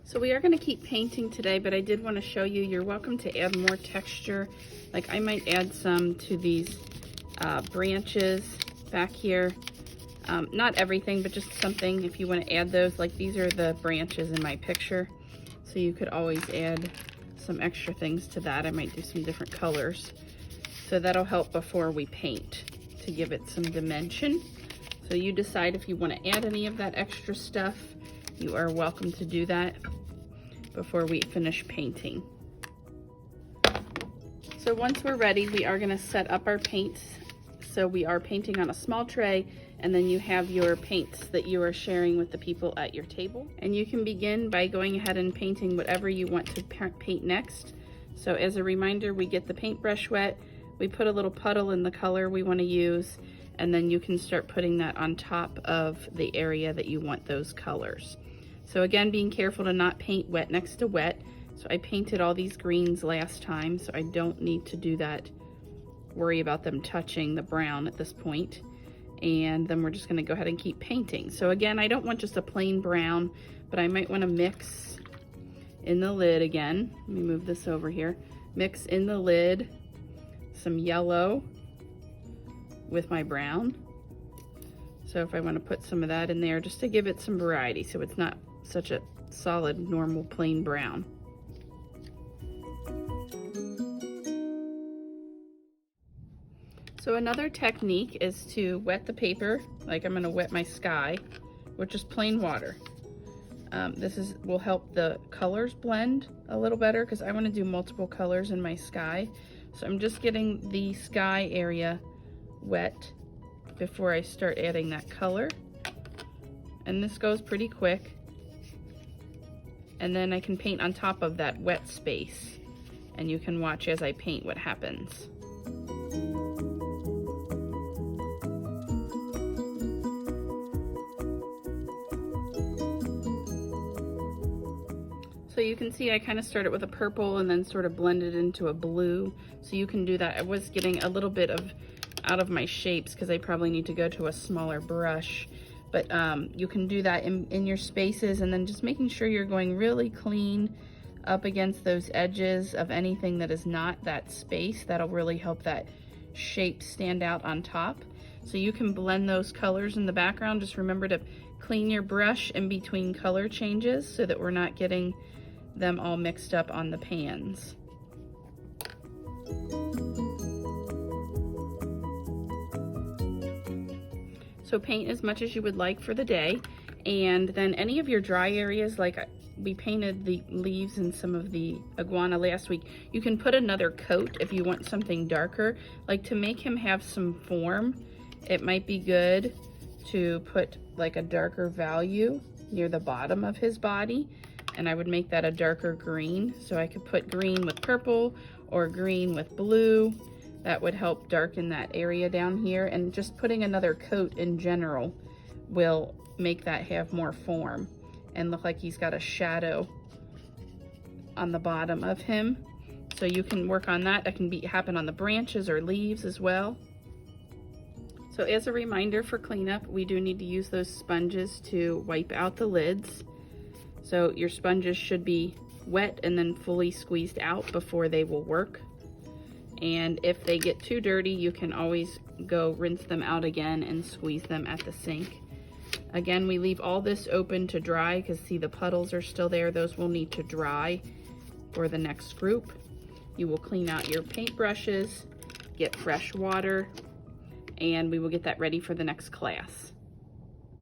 So we are going to keep painting today, but I did want to show you, you're welcome to add more texture. Like I might add some to these branches back here. Not everything, but just something if you want to add those. Like these are the branches in my picture. So you could always add some extra things to that. I might do some different colors. So that'll help before we paint to give it some dimension. So you decide if you want to add any of that extra stuff. You are welcome to do that before we finish painting. So once we're ready, we are going to set up our paints. So we are painting on a small tray, and then you have your paints that you are sharing with the people at your table. And you can begin by going ahead and painting whatever you want to paint next. So as a reminder, we get the paintbrush wet, we put a little puddle in the color we want to use, and then you can start putting that on top of the area that you want those colors. So again, being careful to not paint wet next to wet. So I painted all these greens last time, so I don't need to do that, worry about them touching the brown at this point. And then we're just gonna go ahead and keep painting. So again, I don't want just a plain brown, but I might wanna mix in the lid again. Let me move this over here. Mix in the lid some yellow with my brown. So if I wanna put some of that in there just to give it some variety so it's not such a solid, normal, plain brown. So another technique is to wet the paper, like I'm gonna wet my sky, with just plain water. This will help the colors blend a little better because I wanna do multiple colors in my sky. So I'm just getting the sky area wet before I start adding that color. And this goes pretty quick. And then I can paint on top of that wet space. And you can watch as I paint what happens. So you can see I kind of started with a purple and then sort of blended into a blue. So you can do that. I was getting a little bit out of my shapes because I probably need to go to a smaller brush. But you can do that in your spaces, and then just making sure you're going really clean up against those edges of anything that is not that space. That'll really help that shape stand out on top. So you can blend those colors in the background. Just remember to clean your brush in between color changes so that we're not getting them all mixed up on the pans. So paint as much as you would like for the day, and then any of your dry areas, like we painted the leaves and some of the iguana last week, you can put another coat if you want something darker. Like to make him have some form, it might be good to put like a darker value near the bottom of his body, and I would make that a darker green. So I could put green with purple or green with blue. That would help darken that area down here, and just putting another coat in general will make that have more form and look like he's got a shadow on the bottom of him. So you can work on that. That can happen on the branches or leaves as well. So as a reminder for cleanup, we do need to use those sponges to wipe out the lids. So your sponges should be wet and then fully squeezed out before they will work. And if they get too dirty, you can always go rinse them out again and squeeze them at the sink. Again, we leave all this open to dry because see the puddles are still there. Those will need to dry for the next group. You will clean out your paint brushes, get fresh water, and we will get that ready for the next class.